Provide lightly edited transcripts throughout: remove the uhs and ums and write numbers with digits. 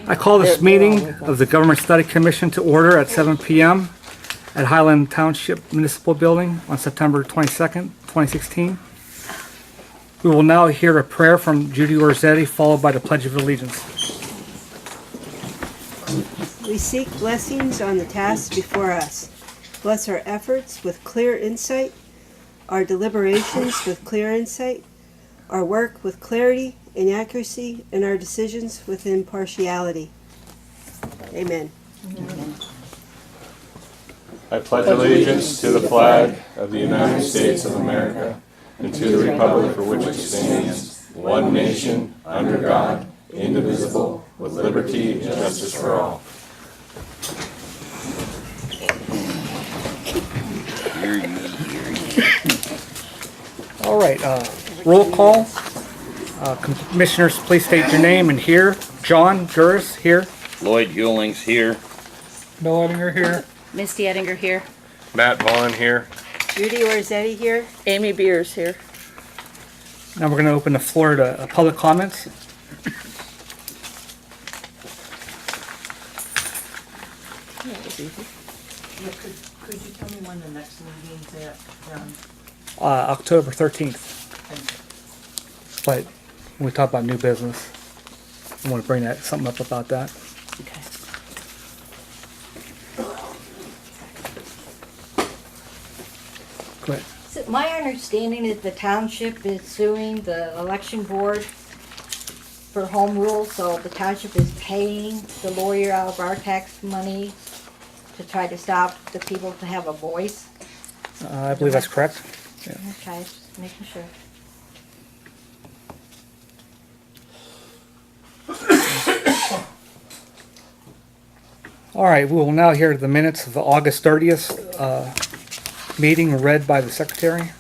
I call this meeting of the Government Study Commission to order at 7 p.m. at Highland Township Municipal Building on September 22nd, 2016. We will now hear a prayer from Judy Orzetti, followed by the Pledge of Allegiance. We seek blessings on the tasks before us. Bless our efforts with clear insight, our deliberations with clear insight, our work with clarity and accuracy, and our decisions with impartiality. Amen. Amen. I pledge allegiance to the flag of the United States of America and to the republic for which it stands, one nation, under God, indivisible, with liberty and justice for all. All right, roll call. Commissioners, please state your name and here. John Gurris here. Lloyd Hewling's here. Bill Ettinger here. Misty Ettinger here. Matt Vaughn here. Judy Orzetti here. Amy Beers here. Now we're going to open the floor to public comments. That was easy. Yeah, could you tell me when the next meeting's at, John? October 13th. Thank you. But when we talk about new business, I want to bring something up about that. Okay. Go ahead. So my understanding is the township is suing the election board for home rule, so the township is paying the lawyer out of our tax money to try to stop the people to have a voice. I believe that's correct. Yeah. Okay, just making sure. All right, we will now hear the minutes of the August 30th meeting read by the secretary.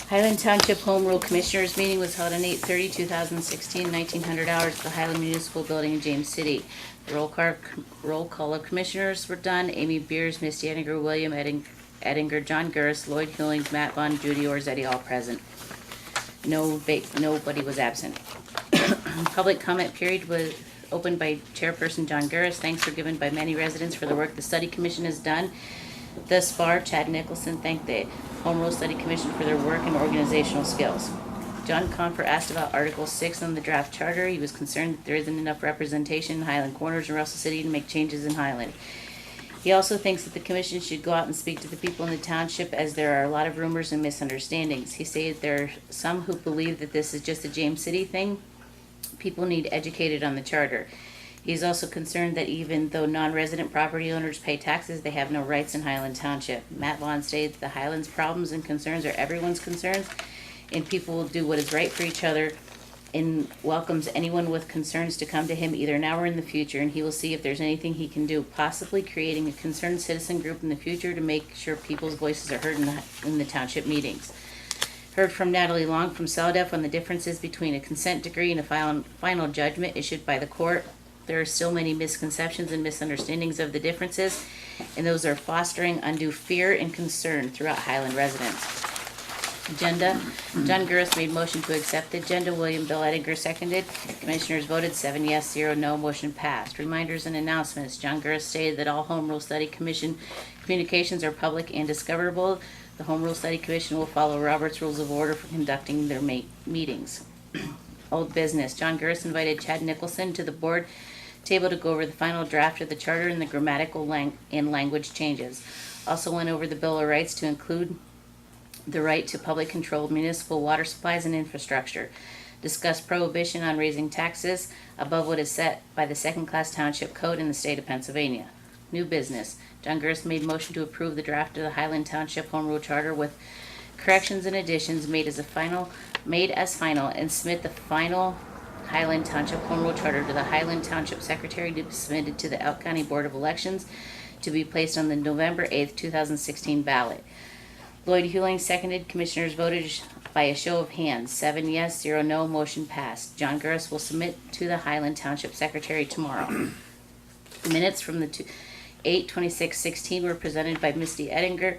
Highland Township Home Rule Commissioners meeting was held on 8/30/2016, 1900 hours at the Highland Municipal Building in James City. The roll call of commissioners were done. Amy Beers, Misty Ettinger, William Ettinger, John Gurris, Lloyd Hewlings, Matt Vaughn, Judy Orzetti, all present. Nobody was absent. Public comment period was opened by Chairperson John Gurris. Thanks were given by many residents for the work the Study Commission has done thus far. Chad Nicholson thanked the Home Rule Study Commission for their work and organizational skills. John Confer asked about Article 6 on the draft charter. He was concerned that there isn't enough representation in Highland Corners and Russell City to make changes in Highland. He also thinks that the commission should go out and speak to the people in the township, as there are a lot of rumors and misunderstandings. He stated there are some who believe that this is just a James City thing. People need educated on the charter. He is also concerned that even though non-resident property owners pay taxes, they have no rights in Highland Township. Matt Vaughn stated that the Highlands' problems and concerns are everyone's concerns, and people will do what is right for each other, and welcomes anyone with concerns to come to him either now or in the future, and he will see if there's anything he can do, possibly creating a concerned citizen group in the future to make sure people's voices are heard in the township meetings. Heard from Natalie Long from CELDEF on the differences between a consent decree and a final judgment issued by the court. There are still many misconceptions and misunderstandings of the differences, and those are fostering undue fear and concern throughout Highland residents. Agenda. John Gurris made motion to accept the agenda. William Bill Ettinger seconded. Commissioners voted 7 yes, 0 no. Motion passed. Reminders and announcements. John Gurris stated that all Home Rule Study Commission communications are public and discoverable. The Home Rule Study Commission will follow Robert's Rules of Order for conducting their meetings. Old business. John Gurris invited Chad Nicholson to the board table to go over the final draft of the charter and the grammatical and language changes. Also went over the Bill of Rights to include the right to public control of municipal water supplies and infrastructure. Discussed prohibition on raising taxes above what is set by the second-class township code in the state of Pennsylvania. New business. John Gurris made motion to approve the draft of the Highland Township Home Rule Charter with corrections and additions made as final and submit the final Highland Township Home Rule Charter to the Highland Township Secretary to be submitted to the Elk County Board of Elections to be placed on the November 8th, 2016 ballot. Lloyd Hewling seconded. Commissioners voted by a show of hands. 7 yes, 0 no. Motion passed. John Gurris will submit to the Highland Township Secretary tomorrow. Minutes from the 8/26/16 were presented by Misty Ettinger,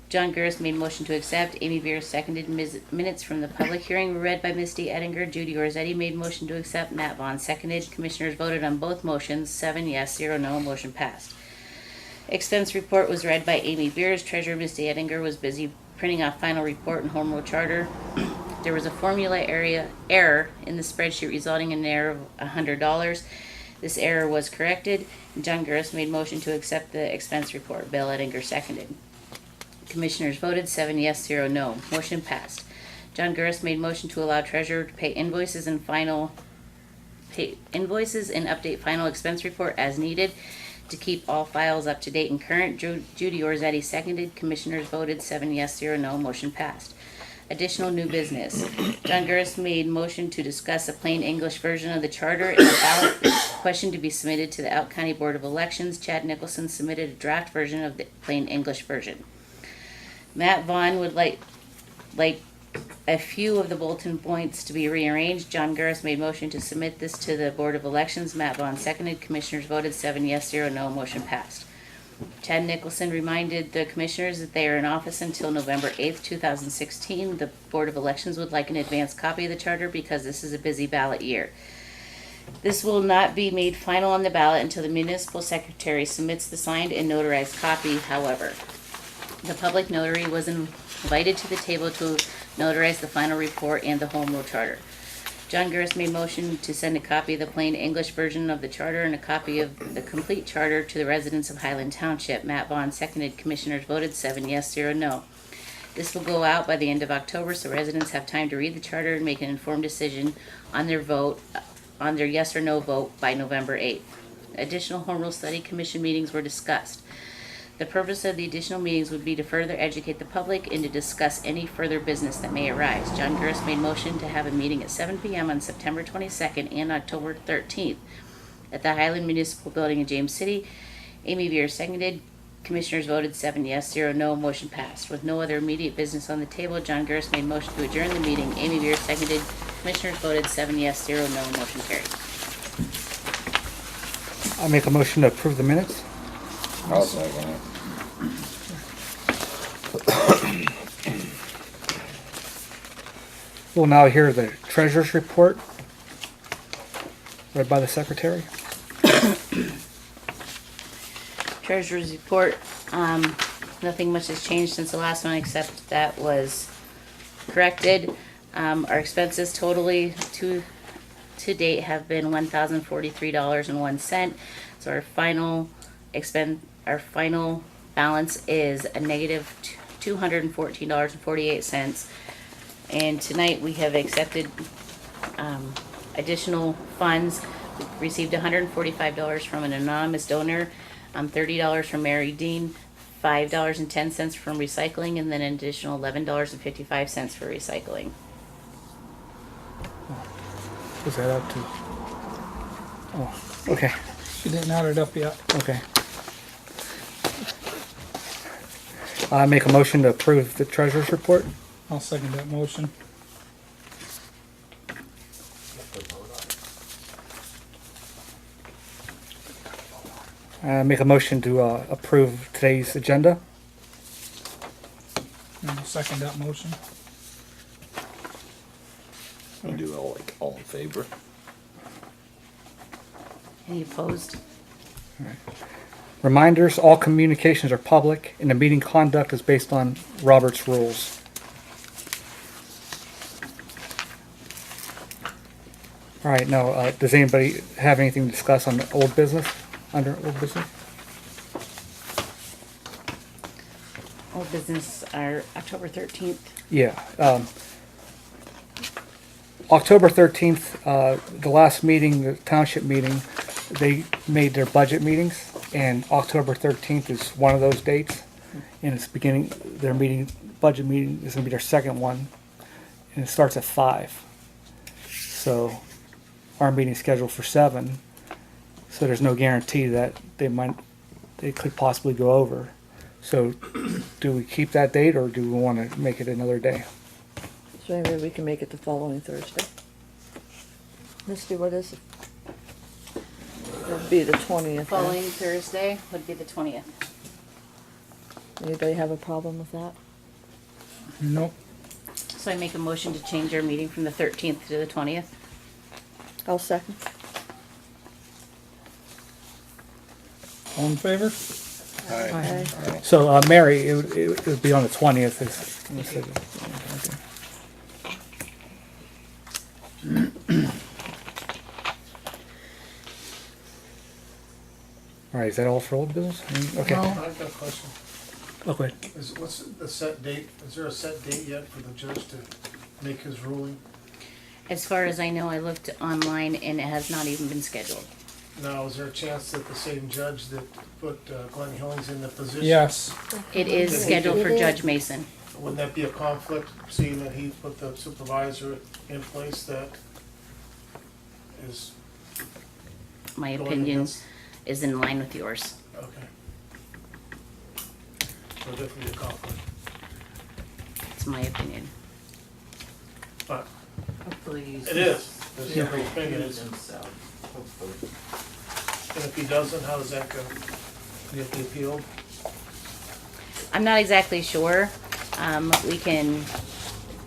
John Gurris made motion to accept. Amy Beer seconded. Minutes from the public hearing were read by Misty Ettinger. Judy Orzetti made motion to accept. Matt Vaughn seconded. Commissioners voted on both motions. 7 yes, 0 no. Motion passed. Expense report was read by Amy Beers. Treasurer Misty Ettinger was busy printing off final report and home rule charter. There was a formula error in the spreadsheet resulting in an error of $100. This error was corrected. John Gurris made motion to accept the expense report. Bill Ettinger seconded. Commissioners voted 7 yes, 0 no. Motion passed. John Gurris made motion to allow treasurer to pay invoices and update final expense report as needed to keep all files up to date and current. Judy Orzetti seconded. Commissioners voted 7 yes, 0 no. Motion passed. Additional new business. John Gurris made motion to discuss a plain English version of the charter and a ballot question to be submitted to the Elk County Board of Elections. Chad Nicholson submitted a draft version of the plain English version. Matt Vaughn would like a few of the bulletin points to be rearranged. John Gurris made motion to submit this to the Board of Elections. Matt Vaughn seconded. Commissioners voted 7 yes, 0 no. Motion passed. Chad Nicholson reminded the commissioners that they are in office until November 8th, 2016. The Board of Elections would like an advance copy of the charter because this is a busy ballot year. This will not be made final on the ballot until the municipal secretary submits the signed and notarized copy, however. The public notary was invited to the table to notarize the final report and the home rule charter. John Gurris made motion to send a copy of the plain English version of the charter and a copy of the complete charter to the residents of Highland Township. Matt Vaughn seconded. Commissioners voted 7 yes, 0 no. This will go out by the end of October, so residents have time to read the charter and make an informed decision on their yes or no vote by November 8th. Additional Home Rule Study Commission meetings were discussed. The purpose of the additional meetings would be to further educate the public and to discuss any further business that may arise. John Gurris made motion to have a meeting at 7 p.m. on September 22nd and October 13th at the Highland Municipal Building in James City. Amy Beer seconded. Commissioners voted 7 yes, 0 no. Motion passed. With no other immediate business on the table, John Gurris made motion to adjourn the meeting. Amy Beer seconded. Commissioners voted 7 yes, 0 no. Motion carried. I make a motion to approve the minutes. I'll second it. We'll now hear the treasurer's report read by the secretary. Treasurer's report, nothing much has changed since the last one except that was corrected. Our expenses totally to date have been $1,043.01. So our final balance is a negative $214.48. And tonight we have accepted additional funds. We received $145 from an anonymous donor, $30 from Mary Dean, $5.10 from recycling, and then an additional $11.55 for recycling. Is that up to? Oh, okay, She didn't add it up yet. okay. I make a motion to approve the treasurer's report. I'll second that motion. I make a motion to approve today's agenda. And I'll second that motion. I'll do all in favor. Any opposed? Reminders, all communications are public and the meeting conduct is based on Robert's rules. All right, now, does anybody have anything to discuss on the old business, under old business? Old business are October 13th. Yeah, October 13th, the last meeting, the township meeting, they made their budget meetings, and October 13th is one of those dates. And it's beginning, their meeting, budget meeting is gonna be their second one, and it starts at 5. So, our meeting's scheduled for 7, so there's no guarantee that they could possibly go over. So, do we keep that date, or do we wanna make it another day? So maybe we can make it the following Thursday. Misty, what is it? It'll be the 20th. Following Thursday would be the 20th. Anybody have a problem with that? Nope. So I make a motion to change our meeting from the 13th to the 20th. I'll second. All in favor? Aye. So, Mary, it would be on the 20th. All right, is that all for old business? Okay. No. I've got a question. Okay. What's the set date? Is there a set date yet for the judge to make his ruling? As far as I know, I looked online and it has not even been scheduled. Now, is there a chance that the same judge that put Glenn Hillings in the position? Yes. It is scheduled for Judge Mason. Wouldn't that be a conflict, seeing that he put the supervisor in place that is, My Going opinion against- is in line with yours. okay. So definitely a conflict, It's my opinion. but Hopefully he's. it is. There's Yeah. no thing it is. himself, hopefully. And if he doesn't, how does that go? Get the appeal? I'm not exactly sure. We can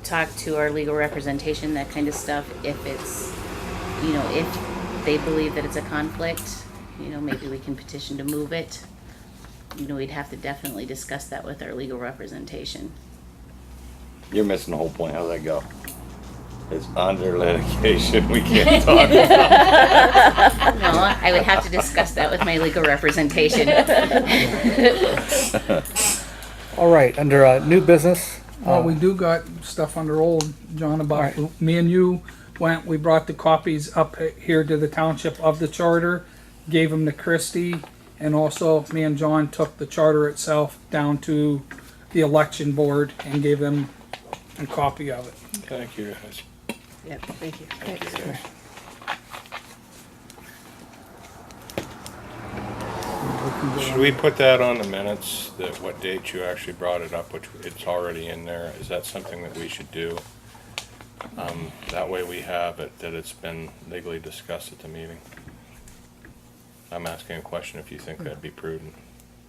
talk to our legal representation, that kind of stuff, if it's, you know, if they believe that it's a conflict, you know, maybe we can petition to move it. You know, we'd have to definitely discuss that with our legal representation. You're missing the whole point. How's that go? It's under litigation. We can't talk about it. No, I would have to discuss that with my legal representation. All right, under new business. Well, we do got stuff under old, John, about, Alright. me and you we brought the copies up here to the township of the charter, gave them to Christie, and also me and John took the charter itself down to the election board and gave them a copy of it. Thank you, guys. Yep, thank you. Thank you, guys. Should we put that on the minutes, that what date you actually brought it up, which it's already in there? Is that something that we should do? That way we have it, that it's been legally discussed at the meeting. I'm asking a question if you think that'd be prudent.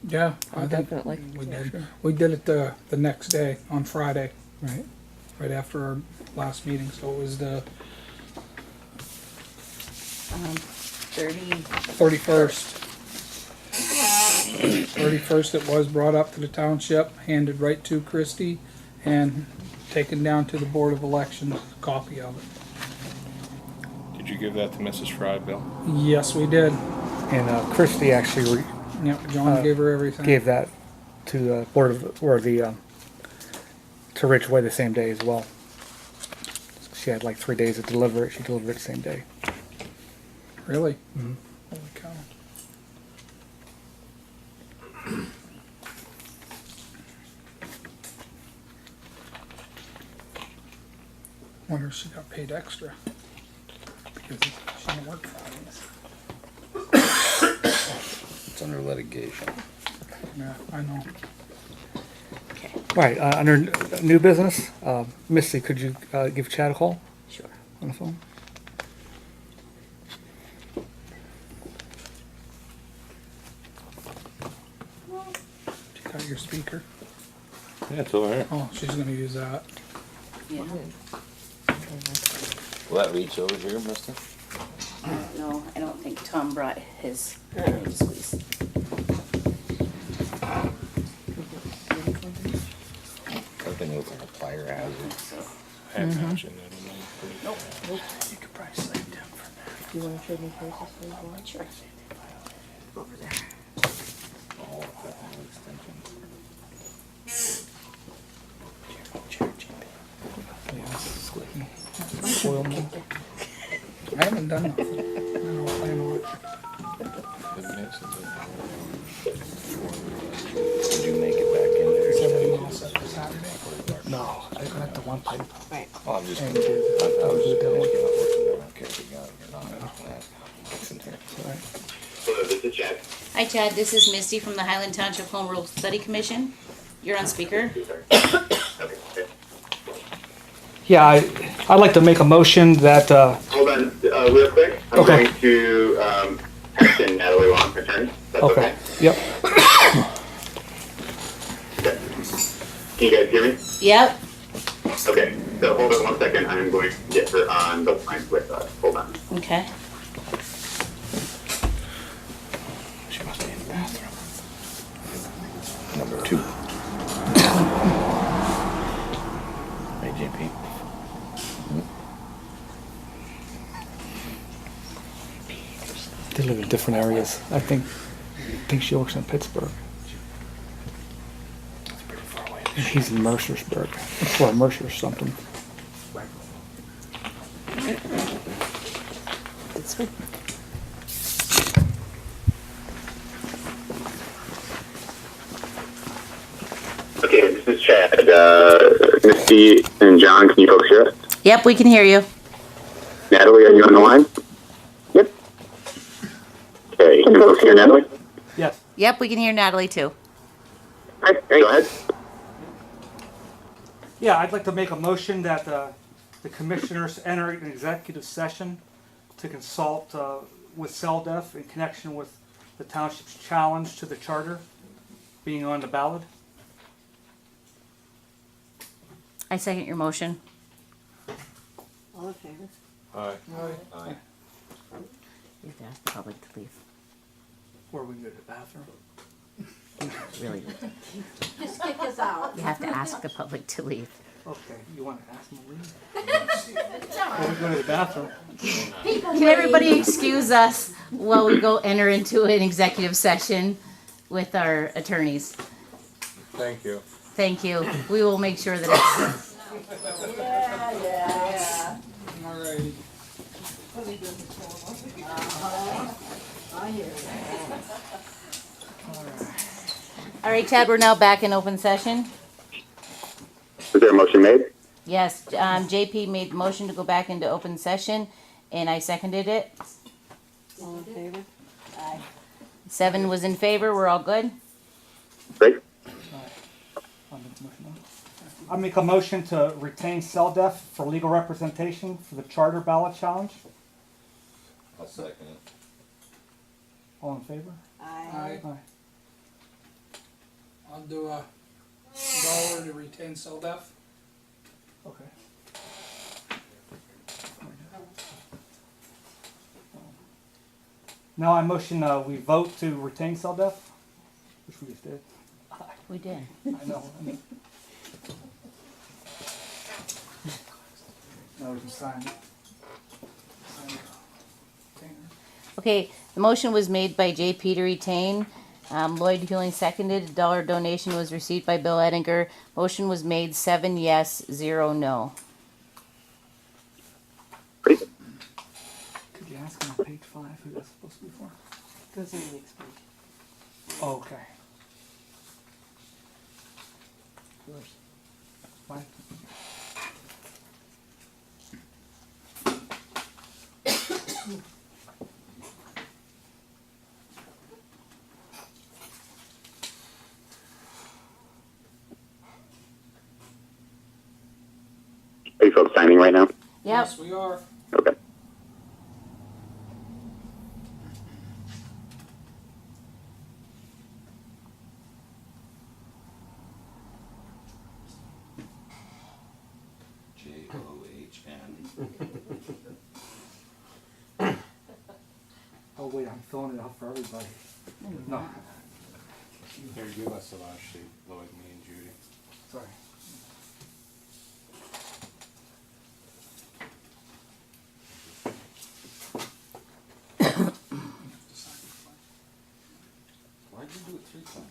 Yeah, Oh, I think definitely. we Yeah, did. sure. We did it the next day, on Friday, Right. right after our last meeting, so it was the 31st. 31st it was brought up to the township, handed right to Christie, and taken down to the Board of Elections, a copy of it. Did you give that to Mrs. Fry, Bill? Yes, we did. And Christie actually Yep, John gave her everything. gave that to the board of, or the, to Ridgeway the same day as well. She had like 3 days to deliver it. She delivered it the same day. Really? Mhm. Holy cow. Wonder if she got paid extra. Because she didn't work Fridays. It's under litigation. Yeah, I know. All right, under new business, Misty, could you give Chad a call Sure. on the phone? She got your speaker. Yeah, it's over here. Oh, she's gonna use that. Yeah. Will that reach over here, mister? No, I don't think Tom brought his squeeze. I think it looks like a fire hazard. So, I imagine that it might be. You could probably save them for that. Do you want to trade me places for you? sure. Over there. Oh, that whole extension. Oil mill. I haven't done nothing. I don't plan on it. Did you make it back in there? Everything all set for Saturday. No, I got the one pipe. Right. Oh, I'm just, I And was did. just asking about what I don't care if you got it or not. I'm just gonna ask. What's in there? Hello, this is Chad. Hi, Chad. This is Misty from the Highland Township Home Rule Study Commission. You're on speaker. Okay. Yeah, I'd like to make a motion that, Hold on, real quick. I'm Okay. going to text in Natalie Long, attorney. That's okay. Yep. Yep. Okay, so hold on 1 second. I'm going to get her on the line with us. Hold on. Okay. She must be in the bathroom. Number 2. Hey, JP. They live in different areas. I think she works in Pittsburgh. That's pretty far away. And he's in Mercersburg, or Mercer or something. This one. Okay, this is Chad. Misty and John, can you folks hear us? Yep, we can hear you. Natalie, are you on the line? Yep. Okay, can you folks hear Natalie? Yes. Yep, we can hear Natalie too. All right, go ahead. Yeah, I'd like to make a motion that the commissioners enter an executive session to consult with CELDEF in connection with the township's challenge to the charter being on the ballot. I second your motion. All in favor? Aye. Aye. You have to ask the public to leave. Or we can go to the bathroom. Really, Just kick us out. you have to ask the public to leave. Okay, you want to ask them to leave? Or we go to the bathroom. Can everybody excuse us while we go enter into an executive session with our attorneys? Thank you. Thank you. We will make sure that it's. Alrighty. All right, Chad, we're now back in open session. Was there a motion made? Yes, JP made the motion to go back into open session, and I seconded it. All in favor? 7 was in favor. We're all good. Great. I make a motion to retain CELDEF for legal representation for the charter ballot challenge. I'll second it. All in favor? Aye. Aye. I'll do a dollar to retain CELDEF. Okay. Now I motion we vote to retain CELDEF, which we just did. We did. I know. Now we can sign it. Okay, the motion was made by JP to retain. Lloyd Hewling seconded. A dollar donation was received by Bill Ettinger. Motion was made 7 yes, 0 no. Great. Could you ask him on page 5 who that's supposed to be for? Goes in the next page. Oh, okay. Fine. Are you folks signing right now? Yep. Yes, we are. Okay. JOHN. Oh wait, I'm filling it out for everybody. No, Here, give us the last sheet, Lloyd, me and Judy. sorry. Why'd you do it 3 times?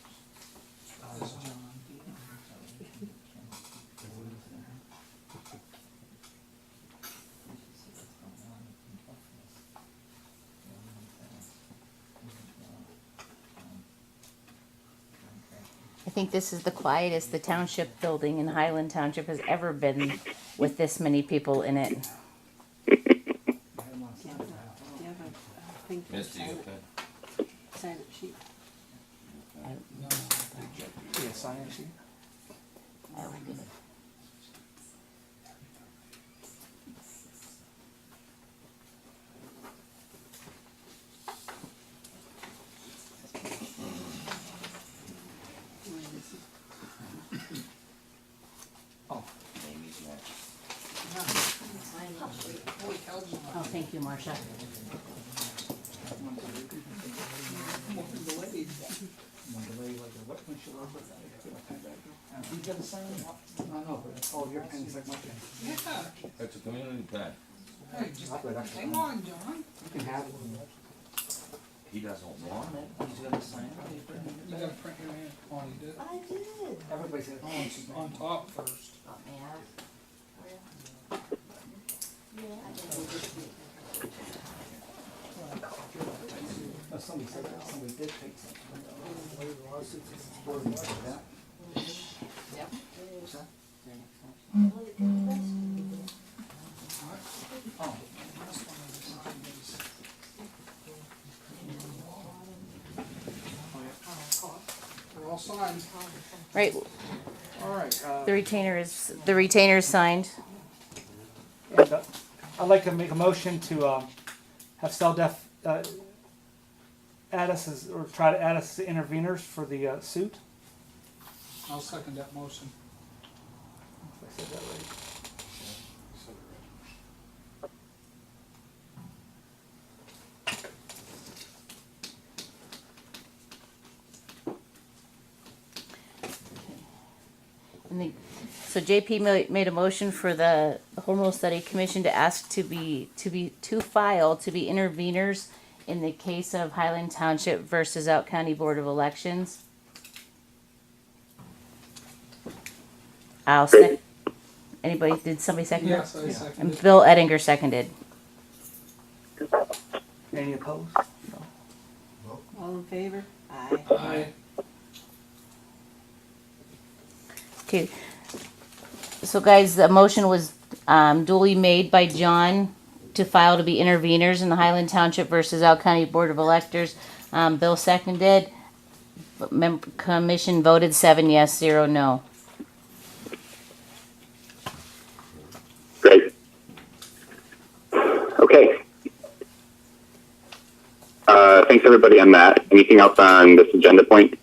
I think this is the quietest the township building in Highland Township has ever been with this many people in it. Do you have a thing for Misty, sign you it? okay? Sign it sheet. Yeah, sign it sheet. Thank you, Marcia. It's a community plan. Hey, just hang on, John. You can have it. He doesn't want it. He's gonna sign it. You gotta print your name. Oh, you did? I did. Everybody said, Oh, it's on top first. Oh, man. somebody said that, somebody did take something. Yep. Oh. We're all signed. Right, All right, the retainer is signed. and, I'd like to make a motion to, have CellDef, add us as, or try to add us as interveners for the, suit. I'll second that motion. If I said that right. So JP made a motion for the Home Rule Study Commission to ask to file to be interveners in the case of Highland Township versus Out County Board of Elections. Anybody, did somebody second that? Yes, I second And it. Bill Ettinger seconded. Any opposed? All in favor? Aye. Aye. Okay. So guys, the motion was duly made by John to file to be interveners in the Highland Township versus Out County Board of Electors. Bill seconded. Commission voted 7 yes, 0 no. Great. Okay. Thanks everybody on that. Anything else on this agenda point?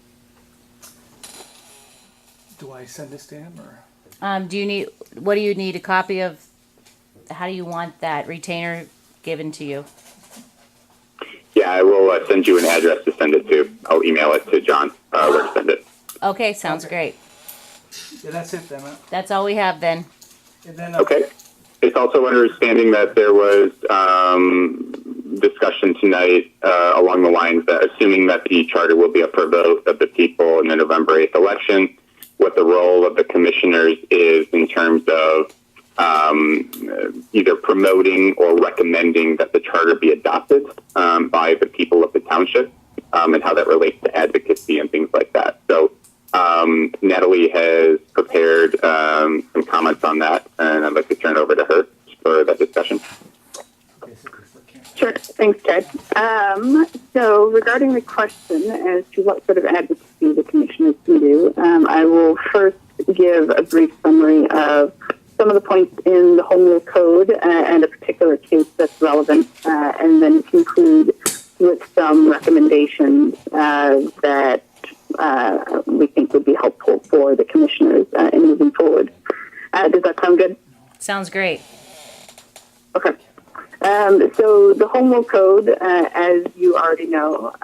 Do I send this to him or? What do you need, a copy of, how do you want that retainer given to you? Yeah, I will send you an address to send it to. I'll email it to John where to send it. Okay, sounds great. Yeah, that's it then. That's all we have then. And then, Okay. It's also understanding that there was discussion tonight along the lines that assuming that the charter will be up for vote of the people in the November 8th election, what the role of the commissioners is in terms of either promoting or recommending that the charter be adopted by the people of the township, and how that relates to advocacy and things like that. So Natalie has prepared some comments on that, and I'd like to turn it over to her for that discussion. Sure. Thanks, Ted. So regarding the question as to what sort of advocacy the commissioners can do, I will first give a brief summary of some of the points in the Home Rule Code and a particular case that's relevant, and then conclude with some recommendations that we think would be helpful for the commissioners in moving forward. Does that sound good? Sounds great. Okay. So the Home Rule Code, as you already know,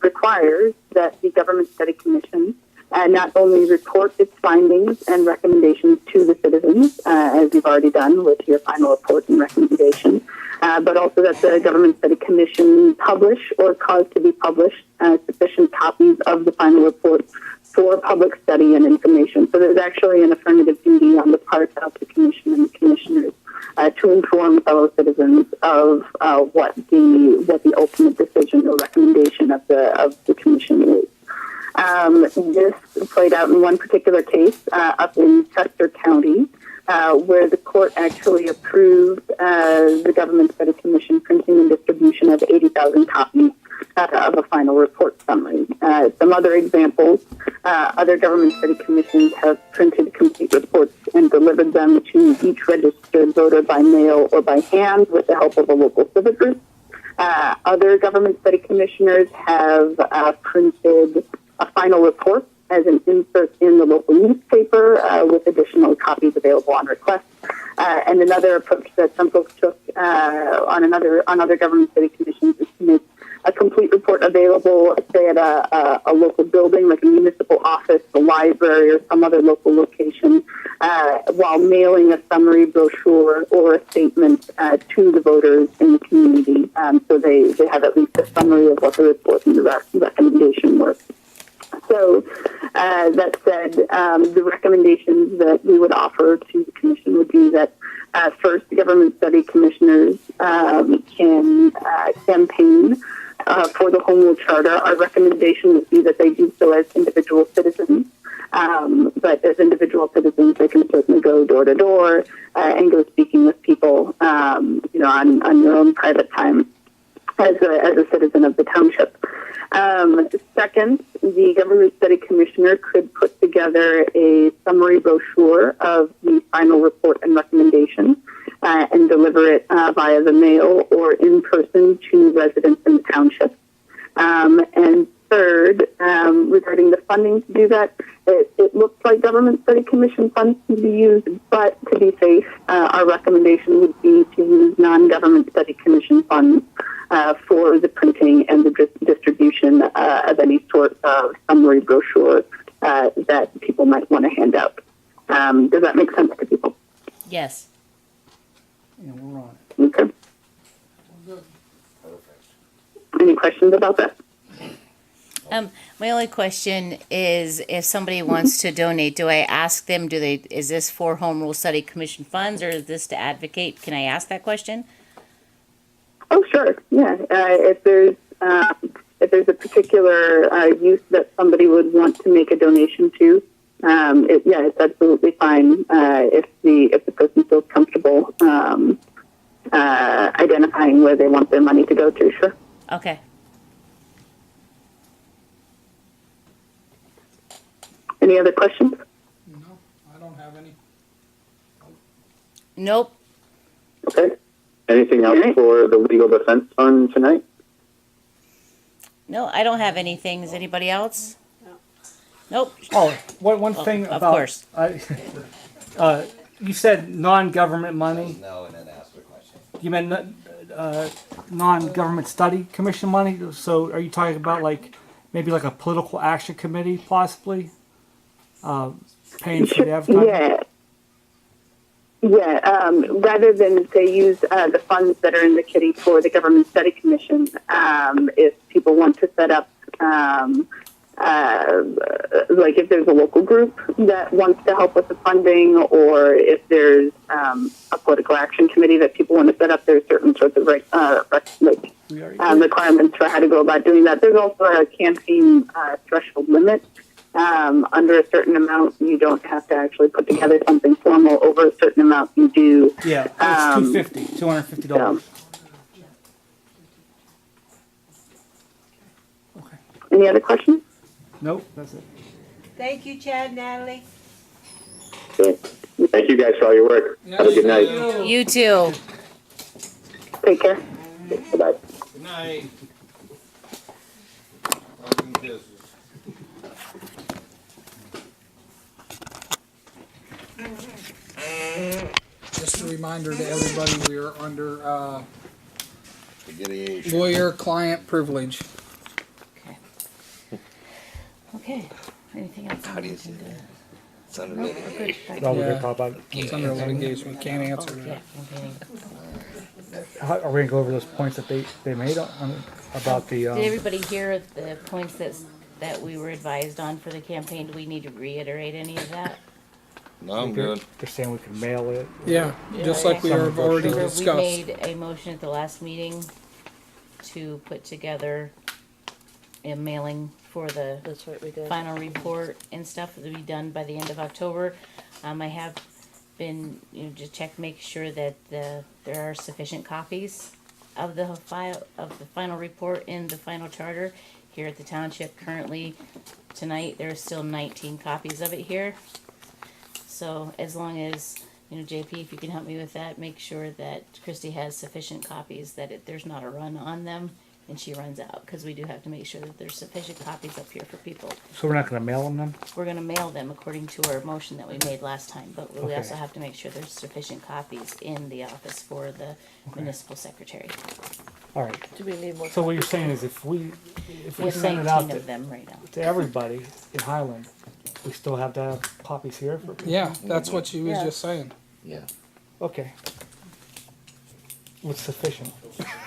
requires that the Government Study Commission not only report its findings and recommendations to the citizens, as you've already done with your final report and recommendation, but also that the Government Study Commission publish or cause to be published sufficient copies of the final report for public study and information. So there's actually an affirmative duty on the part of the Commission and the Commissioners to inform fellow citizens of what the ultimate decision or recommendation of the Commission is. This played out in one particular case up in Chester County, where the court actually approved the Government Study Commission printing and distribution of 80,000 copies of a final report summary. Some other examples, other Government Study Commissions have printed complete reports and delivered them to each registered voter by mail or by hand with the help of a local civic group. Other Government Study Commissioners have printed a final report as an insert in the local newspaper with additional copies available on request. And another approach that some folks took on other government study commissions is to make a complete report available, say at a local building like a municipal office, a library, or some other local location, while mailing a summary brochure or a statement to the voters in the community, so they have at least a summary of what the report and the recommendation were. So that said, the recommendations that we would offer to the commission would be that first, government study commissioners can campaign for the Home Rule Charter. Our recommendation would be that they do so as individual citizens. But as individual citizens, they can certainly go door to door and go speaking with people, on your own private time as a citizen of the township. Second, the government study commissioner could put together a summary brochure of the final report and recommendation and deliver it via the mail or in person to residents in the township. And third, regarding the funding to do that, it looks like government study commission funds can be used, but to be safe, our recommendation would be to use non-government study commission funds for the printing and the distribution of any sort of summary brochure that people might want to hand out. Does that make sense to people? Yes. Yeah, we're on. Okay. Any questions about that? My only question is, if somebody wants to donate, do I ask them, is this for Home Rule Study Commission funds, or is this to advocate? Can I ask that question? Oh, sure. Yeah. If there's a particular use that somebody would want to make a donation to, it's absolutely fine if the person feels comfortable identifying where they want their money to go to. Sure. Okay. Any other questions? No, I don't have any. Nope. Okay. Anything else for the legal defense fund tonight? No, I don't have anything. Is anybody else? Nope. Oh, one thing of about, course. You said non-government money. No, and then ask the question. You meant non-government study commission money? So are you talking about maybe like a political action committee possibly? Paying for the advertising? Yeah. Rather than say use the funds that are in the kitty for the government study commission, if people want to set up, if there's a local group that wants to help with the funding, or if there's a political action committee that people want to set up, there's certain sorts of requirements for how to go about doing that. There's also a campaign threshold limit. Under a certain amount, you don't have to actually put together something formal. Over a certain amount, you do. Yeah, it's $250. Okay. Any other questions? Nope, that's it. Thank you, Chad, Natalie. Good. Thank you guys for all your work. Have a good night. You too. Take care. Bye-bye. Good night. Just a reminder to everybody, we are under Litigation. lawyer-client privilege. Okay. Anything else? How do you say that? It's under litigation. No, we're Yeah. gonna talk about it. It's under litigation, we can't answer Yeah. that. Okay. Are we gonna go over those points that they made about the? Did everybody hear the points that we were advised on for the campaign? Do we need to reiterate any of that? No, I'm good. They're saying we can mail it. Yeah, just like we have already Sure. We discussed. made a motion at the last meeting to put together a mailing for the That's what we did. final report and stuff to be done by the end of October. I have been, just make sure that there are sufficient copies of the final report in the final charter here at the township. Currently, tonight, there's still 19 copies of it here. So as long as, JP, if you can help me with that, make sure that Christy has sufficient copies, that there's not a run on them and she runs out, because we do have to make sure that there's sufficient copies up here for people. So we're not gonna mail them then? We're gonna mail them according to our motion that we made last time, but we Okay. also have to make sure there's sufficient copies in the office for the municipal secretary. All right. Do we need more? So what you're saying is if we We have send it out 19 of them right now. to everybody in Highland, we still have to have copies here for people? Yeah, that's what she was Yeah. just saying. Yeah. Okay. What's sufficient?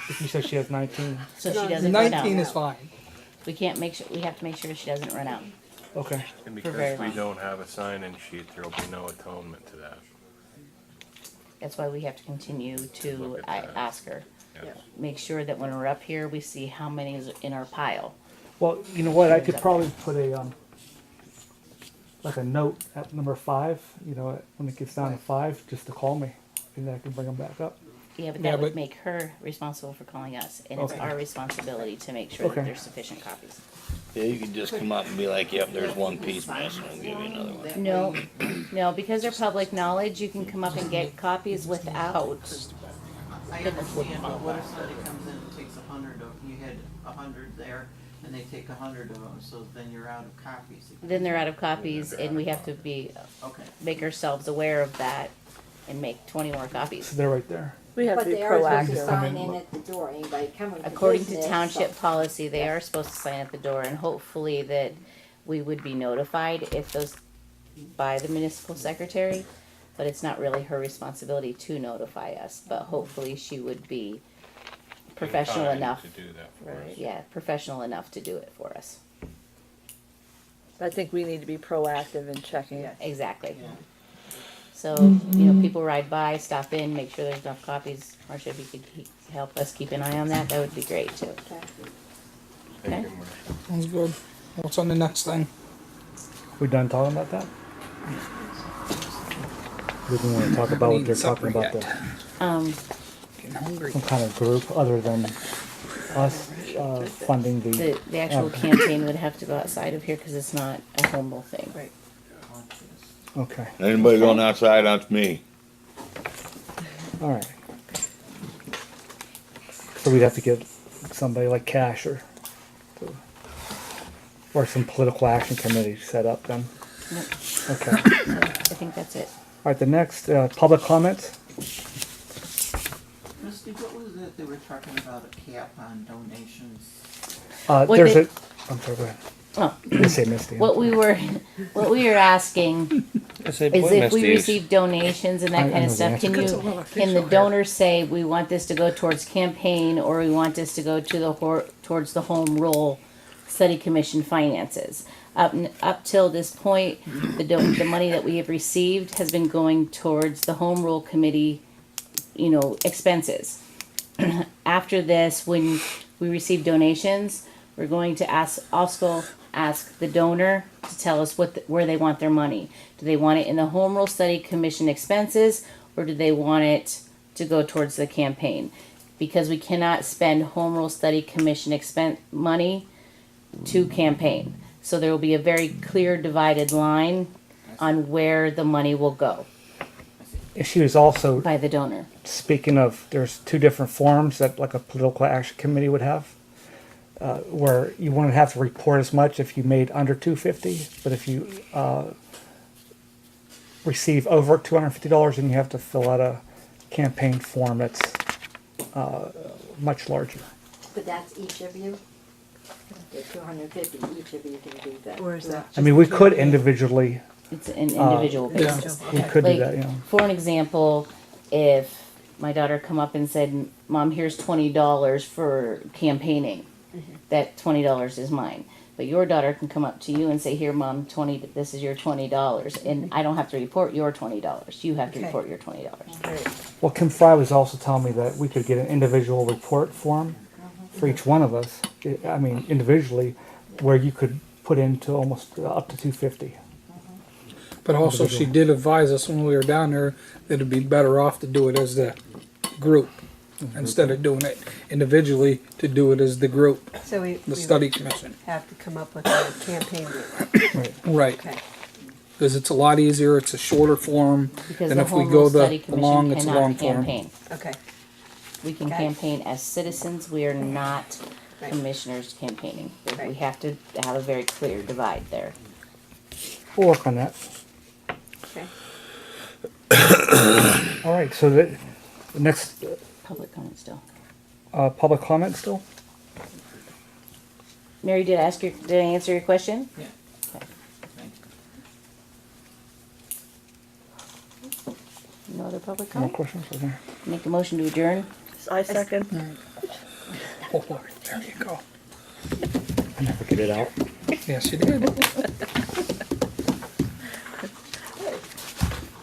If you said she has 19, So she doesn't run 19 out. is fine. We can't make sure, we have to make sure she doesn't run out. okay. And For very because we long. don't have a sign-in sheet, there'll be no atonement to that. That's why we have to continue to Look at that. ask her. Yes. Make sure that when we're up here, we see how many is in our pile. Well, you know what, I could probably put a, like a note at number 5, you know, when it gets down to 5, just to call me, and then I can bring them back up. Yeah, but Yeah, that would but- make her responsible for calling us, and it's Okay. our responsibility to make sure Okay. that there's sufficient copies. Yeah, you could just come up and be like, yep, there's one piece missing, I'll give you another one. No, no, because they're public knowledge, you can come up and get copies without. I understand, but what if somebody comes in and takes 100 of, you had 100 there, and they take 100 of them, so then you're out of copies. Then they're out of copies, and we have to be, Okay. make ourselves aware of that and make 20 more copies. So they're right there. We have But to be they are supposed to proactive. sign in at the door, anybody coming to According to business, township so- policy, they are supposed to sign at the door, and hopefully that we would be notified if those, by the municipal secretary, but it's not really her responsibility to notify us, but hopefully she would be professional Fine enough. To do that for us. Yeah, professional enough to do it for us. I think we need to be proactive in checking. Exactly. Yeah. So, you know, people ride by, stop in, make sure there's enough copies. Marcia, if you could help us keep an eye on that, that would be great too. Thank you, Marcia. Sounds good. What's on the next thing? We done talking about that? We didn't want to talk about what they're talking about, Supper Getting hungry. some kind of group other than us funding The actual campaign would have to go outside of here because it's not a home rule thing. Right. Okay, Anybody going outside, that's me. all right. So we'd have to get somebody like Cash or some political action committee set up then. Nope. Okay. So I think that's it. All right, the next, public comments. Misty, what was it they were talking about, a cap on donations? What There's they- I'm sorry, go ahead. Oh, You say Misty. what we were asking is if we receive donations and I that kind know of the stuff, answer. can the donors say, we want this to go towards campaign, or we want this to go to towards the home rule study commission finances? Up till this point, the money that we have received has been going towards the home rule committee, you know, expenses. After this, when we receive donations, we're going to also ask the donor to tell us where they want their money. Do they want it in the home rule study commission expenses, or do they want it to go towards the campaign? Because we cannot spend home rule study commission expense money to campaign. So there will be a very clear divided line on where the money will go She was also by the donor. speaking of, there's 2 different forms that like a political action committee would have, where you wouldn't have to report as much if you made under $250, but if you receive over $250, then you have to fill out a campaign form that's much larger. But that's each of you? The 250, each of you can do that. Where is that? I mean, we could individually, It's an individual yeah. basis. we could do Like, that, you know. for an example, if my daughter come up and said, Mom, here's $20 for campaigning, that $20 is mine. But your daughter can come up to you and say, here, Mom, this is your $20. And I don't have to report your $20. You have to Okay. report your $20. Well, Kim Fry was also telling me that we could get an individual report form for each one of us. I mean, individually, where you could put into almost up to $250. But also, she did advise us when we were down there that it'd be better off to do it as the group instead of doing it individually, to do it as the group, So we the study commission. have to come up with a campaign route. Right. Right. Okay. Because it's a lot easier, it's a shorter form, Because than the if we home go rule study the long, commission it's a long cannot form. campaign. Okay. We can Got it. campaign as citizens. We are not Right. commissioners campaigning. We Right. have to have a very clear divide there. We'll work on that. Okay. All right, so the next Public comment still. public comment still? Mary, did I answer your question? Yeah. Okay. Thanks. No other public No comment? questions? Okay. Make a motion to adjourn. I second. Oh, Lord, there you go. I never get it out. Yes, you did.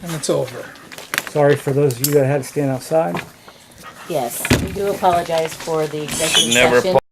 And it's over. Sorry for those of you that had to stand outside. Yes, we do apologize for the executive Never session.